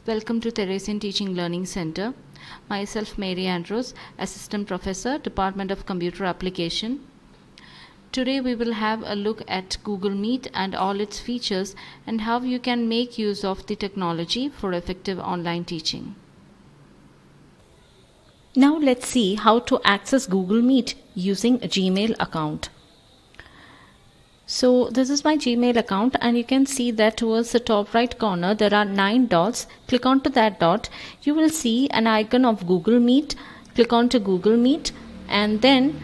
Welcome to Theresian Teaching Learning Center. Myself Mary Andrews, Assistant Professor, Department of Computer Application. Today we will have a look at Google Meet and all its features and how you can make use of the technology for effective online teaching. Now let's see how to access Google Meet using a Gmail account. So this is my Gmail account, and you can see that towards the top right corner there are 9 dots. Click onto that dot. You will see an icon of Google Meet. Click onto Google Meet, and then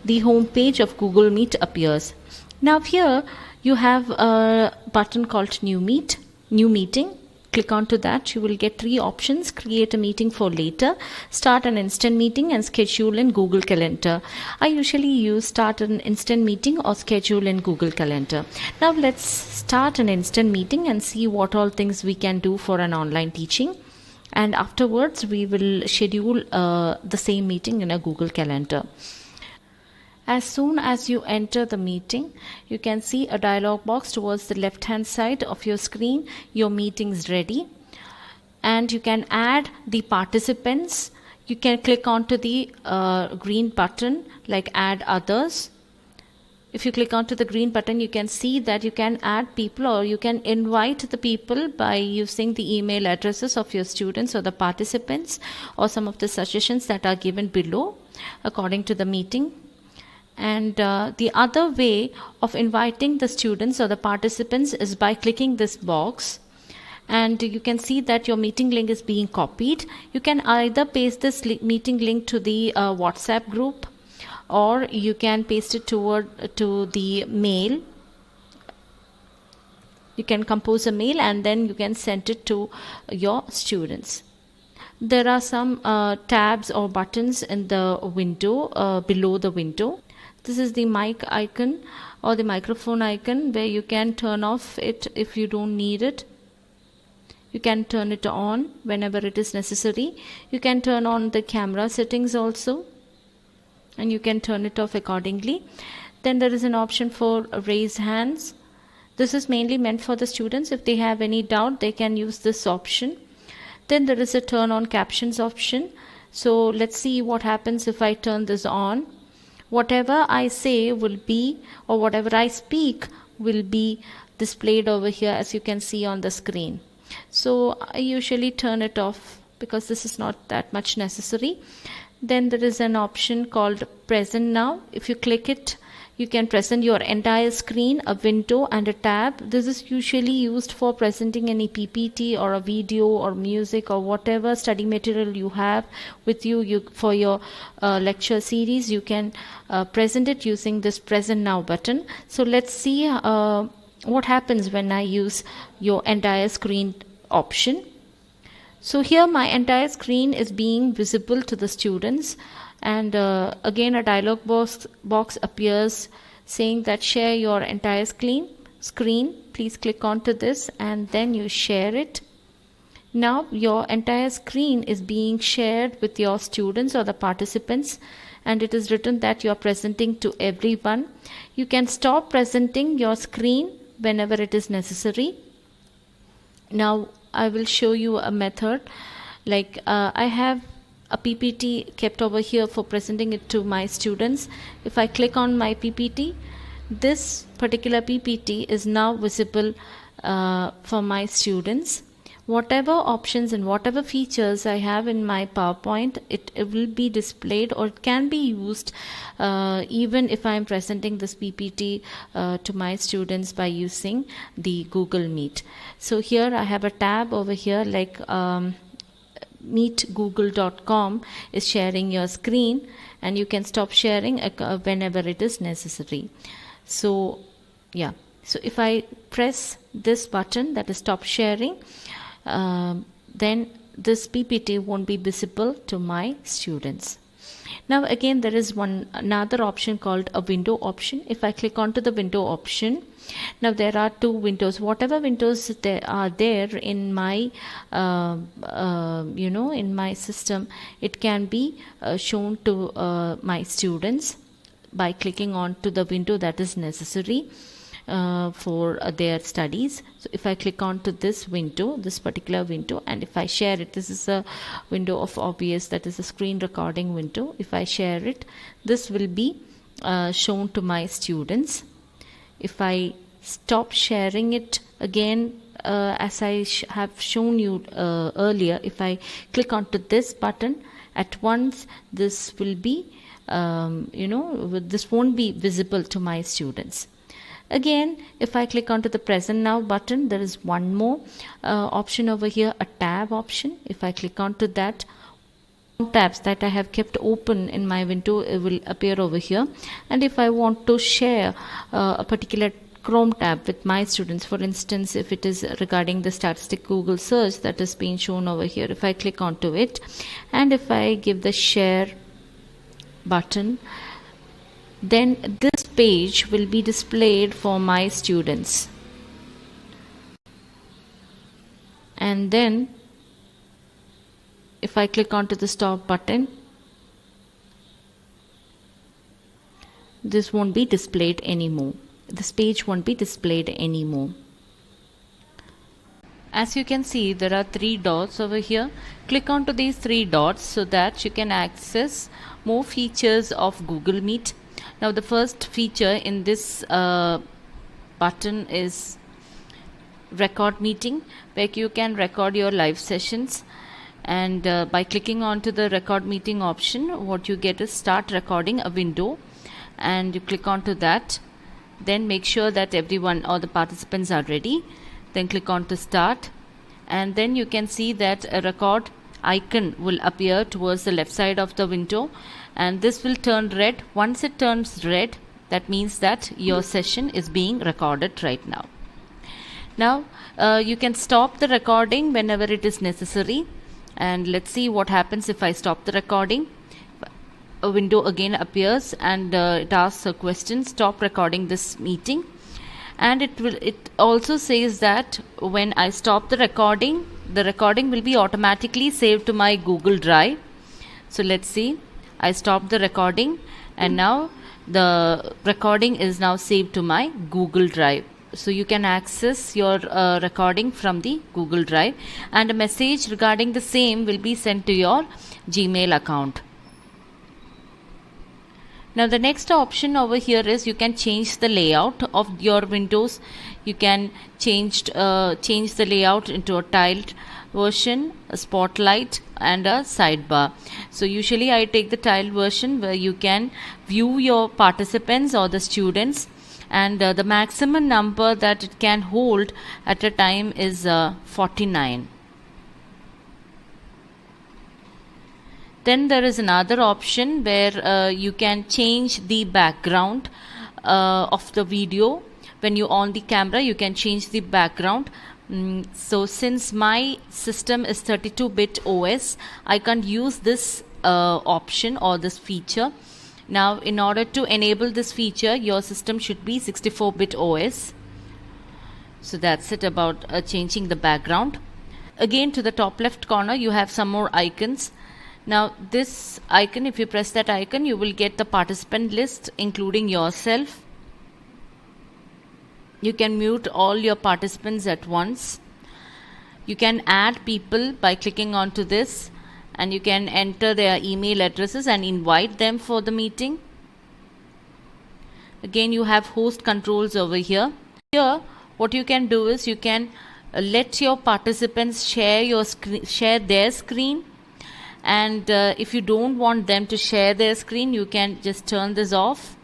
the home page of Google Meet appears. Now here you have a button called New Meeting. Click onto that. You will get 3 options: create a meeting for later, start an instant meeting, and schedule in Google Calendar. I usually use start an instant meeting or schedule in Google Calendar. Now let's start an instant meeting and see what all things we can do for an online teaching. And afterwards we will schedule the same meeting in a Google Calendar. As soon as you enter the meeting, you can see a dialog box towards the left hand side of your screen. Your meeting is ready, and you can add the participants. You can click onto the green button like add others. If you click onto the green button, you can see that you can add people, or you can invite the people by using the email addresses of your students or the participants, or some of the suggestions that are given below according to the meeting. And the other way of inviting the students or the participants is by clicking this box, and you can see that your meeting link is being copied. You can either paste this meeting link to the WhatsApp group, or you can paste it to the mail. You can compose a mail and then you can send it to your students. There are some tabs or buttons in the window below the window. This is the mic icon or the microphone icon, where you can turn off it if you don't need it. You can turn it on whenever it is necessary. You can turn on the camera settings also, and you can turn it off accordingly. Then there is an option for raise hands. This is mainly meant for the students. If they have any doubt, they can use this option. Then there is a turn on captions option. So let's see what happens if I turn this on. Whatever I say will be, or whatever I speak will be displayed over here, as you can see on the screen. So I usually turn it off because this is not that much necessary. Then there is an option called present now. If you click it, you can present your entire screen, a window and a tab. This is usually used for presenting any PPT or a video or music or whatever study material you have with you, for your lecture series. You can present it using this present now button. So let's see what happens when I use your entire screen option. So here my entire screen is being visible to the students, and again a dialog box appears saying that share your entire screen. Please click onto this and then you share it. Now your entire screen is being shared with your students or the participants, and it is written that you are presenting to everyone. You can stop presenting your screen whenever it is necessary. Now I will show you a method. Like I have a PPT kept over here for presenting it to my students. If I click on my PPT, this particular PPT is now visible for my students. Whatever options and whatever features I have in my PowerPoint, it will be displayed, or it can be used even if I am presenting this PPT to my students by using the Google Meet. So here I have a tab over here like meetgoogle.com is sharing your screen, and you can stop sharing whenever it is necessary. So yeah, so if I press this button, that is stop sharing, then this PPT won't be visible to my students. Now again there is another option called a window option. If I click onto the window option, now there are 2 windows. Whatever windows there are there in my in my system, it can be shown to my students by clicking on to the window that is necessary. for their studies. So if I click onto this window, this particular window, and if I share it, this is a window of OBS, that is a screen recording window. If I share it, this will be shown to my students. If I stop sharing it again, as I have shown you earlier, if I click onto this button, at once this will be this won't be visible to my students. Again, if I click onto the present now button, there is one more option over here, a tab option. If I click onto that, tabs that I have kept open in my window will appear over here. And if I want to share a particular Chrome tab with my students, for instance, if it is regarding the statistic Google search that is being shown over here, if I click onto it and if I give the share button, then this page will be displayed for my students. And then if I click onto the stop button, this won't be displayed anymore. This page won't be displayed anymore. As you can see, there are 3 dots over here. Click onto these 3 dots so that you can access more features of Google Meet. Now the first feature in this button is record meeting, where you can record your live sessions. And by clicking onto the record meeting option, what you get is start recording a window, and you click onto that. Then make sure that everyone or the participants are ready. Then click on to start, and then you can see that a record icon will appear towards the left side of the window, and this will turn red. Once it turns red, that means that your session is being recorded right now. Now you can stop the recording whenever it is necessary, and let's see what happens if I stop the recording. A window again appears and it asks a question, stop recording this meeting, and it also says that when I stop the recording will be automatically saved to my Google Drive. So let's see, I stopped the recording and now the recording is now saved to my Google Drive. So you can access your recording from the Google Drive, and a message regarding the same will be sent to your Gmail account. Now the next option over here is you can change the layout of your windows. You can change the layout into a tiled version, a spotlight and a sidebar. So usually I take the tiled version, where you can view your participants or the students, and the maximum number that it can hold at a time is 49. Then there is another option where you can change the background of the video. When you on the camera, you can change the background. So since my system is 32-bit OS, I can't use this option or this feature. Now in order to enable this feature, your system should be 64-bit OS. So that's it about changing the background. Again, to the top left corner you have some more icons. Now this icon, if you press that icon, you will get the participant list including yourself. You can mute all your participants at once. You can add people by clicking onto this, and you can enter their email addresses and invite them for the meeting. Again, you have host controls over here. Here what you can do is you can let your participants share their screen. And if you don't want them to share their screen, you can just turn this off.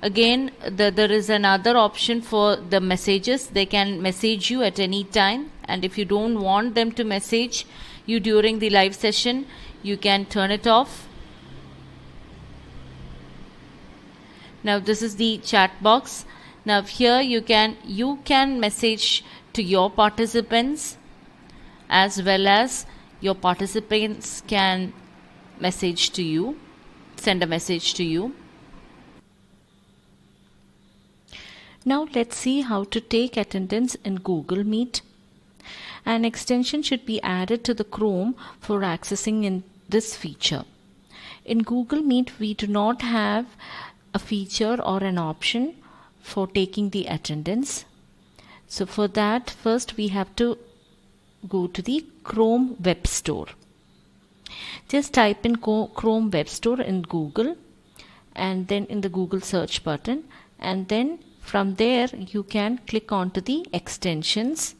Again, there is another option for the messages. They can message you at any time, and if you don't want them to message you during the live session, you can turn it off. Now this is the chat box. Now here you can message to your participants, as well as your participants can message to you, send a message to you. Now let's see how to take attendance in Google Meet. An extension should be added to the Chrome for accessing in this feature. In Google Meet, we do not have a feature or an option for taking the attendance. So for that, first we have to go to the Chrome Web Store. Just type in Chrome Web Store in Google, and then in the Google search button, and then from there you can click onto the extensions.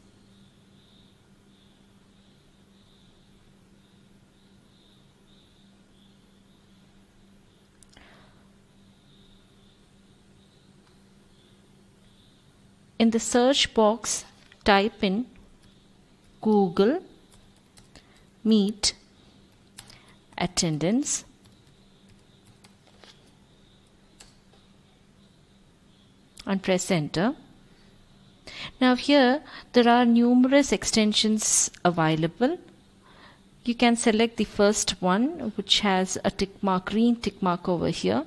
In the search box, type in Google Meet attendance, and press enter. Now here there are numerous extensions available. You can select the first one, which has a tick mark, green tick mark over here,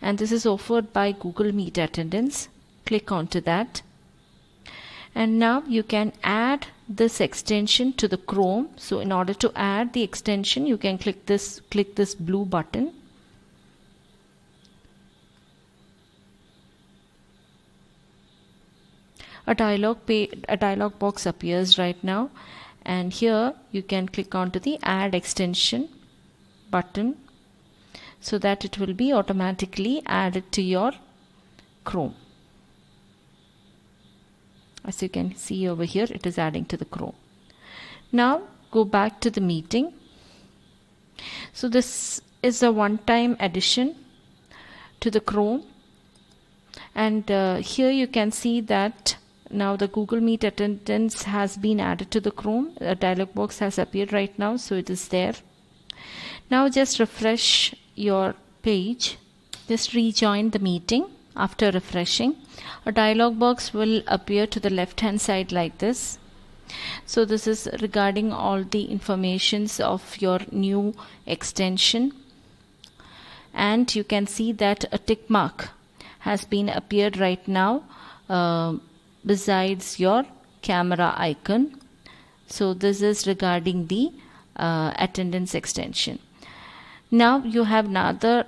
and this is offered by Google Meet attendance. Click onto that, and now you can add this extension to the Chrome. So in order to add the extension, you can click this blue button. A dialog box appears right now, and here you can click onto the add extension button so that it will be automatically added to your Chrome. As you can see over here, it is adding to the Chrome. Now go back to the meeting. So this is a one-time addition to the Chrome, and here you can see that now the Google Meet attendance has been added to the Chrome. A dialog box has appeared right now, so it is there. Now just refresh your page. Just rejoin the meeting. After refreshing, a dialog box will appear to the left hand side like this. So this is regarding all the informations of your new extension, and you can see that a tick mark has been appeared right now besides your camera icon. So this is regarding the attendance extension. Now you have another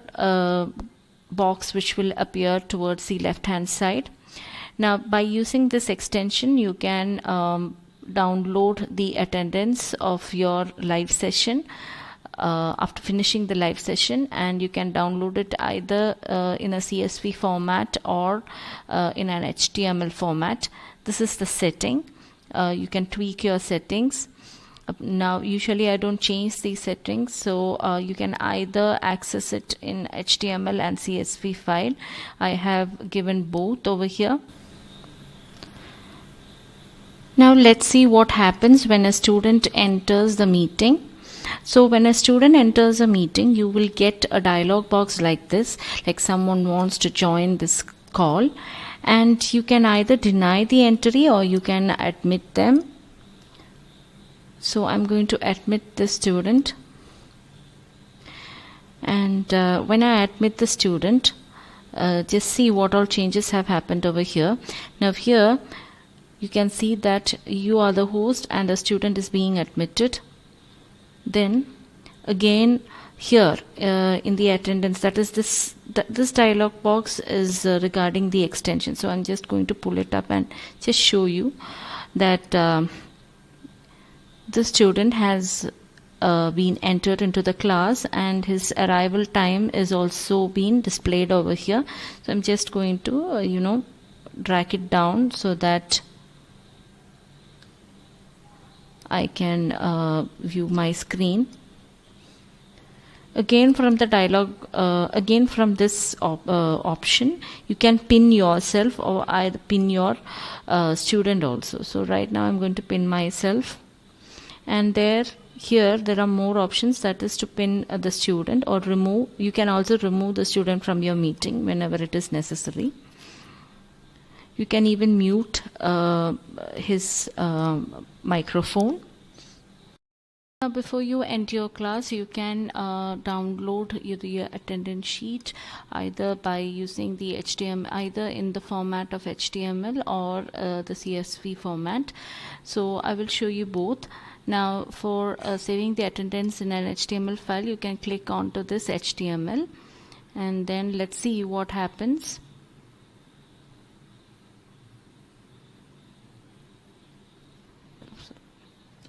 box which will appear towards the left hand side. Now by using this extension, you can download the attendance of your live session after finishing the live session, and you can download it either in a CSV format or in an HTML format. This is the setting. You can tweak your settings. Now usually I don't change these settings, so you can either access it in HTML and CSV file. I have given both over here. Now let's see what happens when a student enters the meeting. So when a student enters a meeting, you will get a dialog box like this, like someone wants to join this call, and you can either deny the entry or you can admit them. So I'm going to admit the student, and when I admit the student, just see what all changes have happened over here. Now here you can see that you are the host and the student is being admitted. Then again here in the attendance, that is this dialog box is regarding the extension. So I'm just going to pull it up and just show you that the student has been entered into the class, and his arrival time is also being displayed over here. So I'm just going to drag it down so that I can view my screen. Again from the dialog, again from this option, you can pin yourself or either pin your student also. So right now I'm going to pin myself, and here there are more options, that is to pin the student or remove. You can also remove the student from your meeting whenever it is necessary. You can even mute his microphone. Now before you enter your class, you can download your attendance sheet either by using the HTML, either in the format of HTML or the CSV format. So I will show you both. Now for saving the attendance in an HTML file, you can click onto this HTML, and then let's see what happens.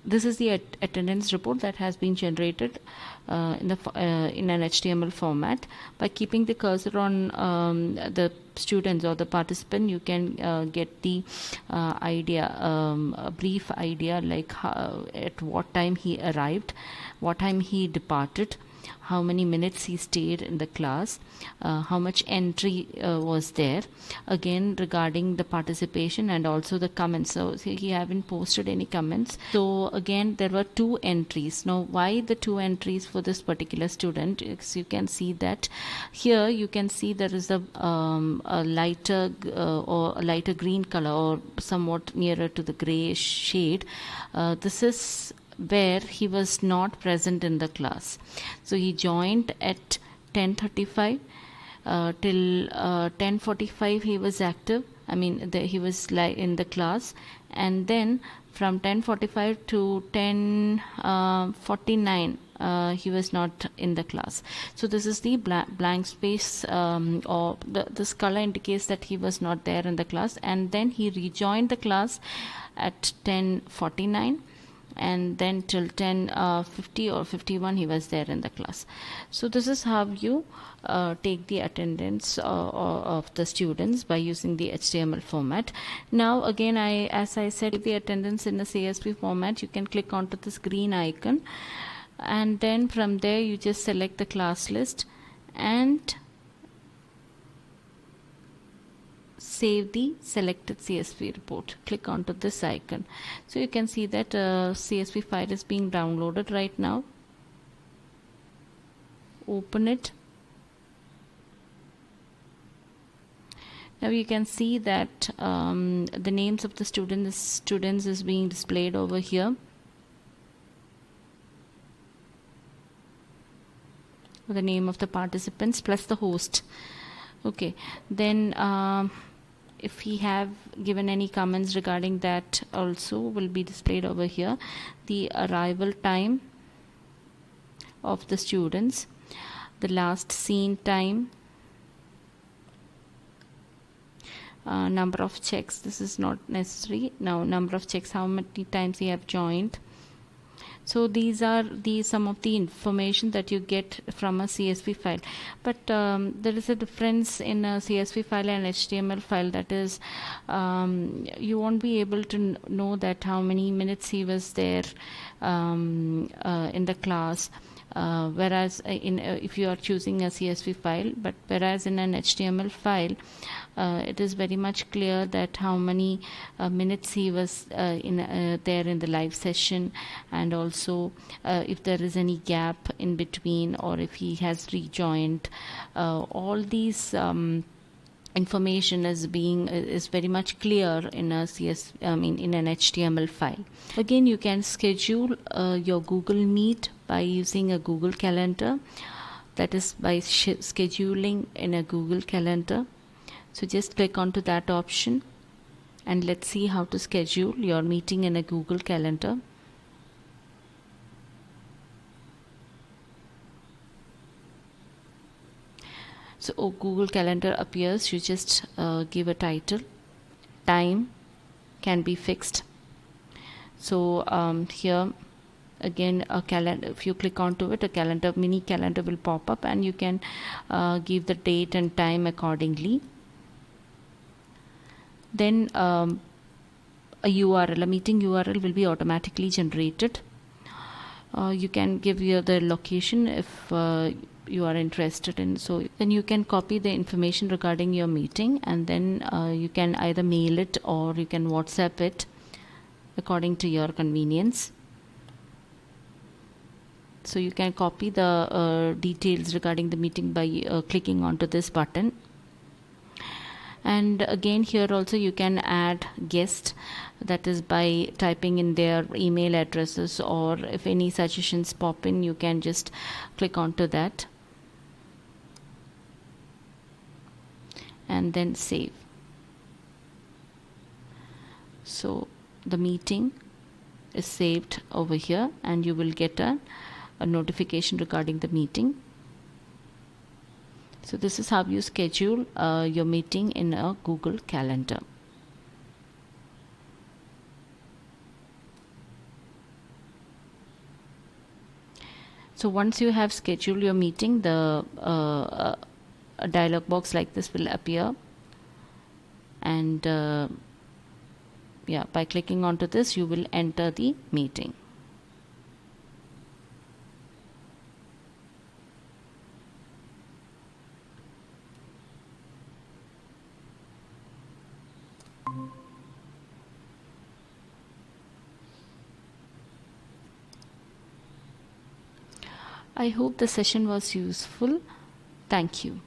this is the attendance report that has been generated in an HTML format. By keeping the cursor on the students or the participant, you can get the a brief idea, like at what time he arrived, what time he departed, how many minutes he stayed in the class, how much entry was there, again regarding the participation and also the comments. So he haven't posted any comments. So again, there were 2 entries. Now why the 2 entries for this particular student? Because you can see that here you can see there is a lighter or a lighter green color, or somewhat nearer to the gray shade. This is where he was not present in the class. So he joined at 10:35 till 10:45 he was active. I mean, he was in the class, and then from 10:45 to 10:49 he was not in the class. So this is the blank space, or this color indicates that he was not there in the class, and then he rejoined the class at 10:49, and then till 10:50 or 51 he was there in the class. So this is how you take the attendance of the students by using the HTML format. Now again, as I said, the attendance in a CSV format, you can click onto this green icon, and then from there you just select the class list and save the selected CSV report. Click onto this icon. So you can see that CSV file is being downloaded right now. Open it. Now you can see that the names of the students is being displayed over here. The name of the participants plus the host. Okay, then if he have given any comments regarding that, also will be displayed over here. The arrival time of the students, the last seen time, number of checks, this is not necessary. Now number of checks, how many times he have joined. So these are some of the information that you get from a CSV file. But there is a difference in a CSV file and HTML file. That is, you won't be able to know that how many minutes he was there in the class. Whereas if you are choosing a CSV file, but whereas in an HTML file, it is very much clear that how many minutes he was there in the live session, and also if there is any gap in between, or if he has rejoined. All these information is very much clear in a in an HTML file. Again, you can schedule your Google Meet by using a Google Calendar. That is by scheduling in a Google Calendar. So just click onto that option, and let's see how to schedule your meeting in a Google Calendar. So Google Calendar appears. You just give a title. Time can be fixed. So here again, a calendar, if you click onto it, a mini calendar will pop up, and you can give the date and time accordingly. Then a meeting URL will be automatically generated. You can give the location if you are interested in. So then you can copy the information regarding your meeting, and then you can either mail it or you can WhatsApp it according to your convenience. So you can copy the details regarding the meeting by clicking onto this button. And again, here also you can add guest, that is by typing in their email addresses, or if any suggestions pop in, you can just click onto that and then save. So the meeting is saved over here, and you will get a notification regarding the meeting. So this is how you schedule your meeting in a Google Calendar. So once you have scheduled your meeting, a dialog box like this will appear, and yeah, by clicking onto this you will enter the meeting. I hope the session was useful. Thank you.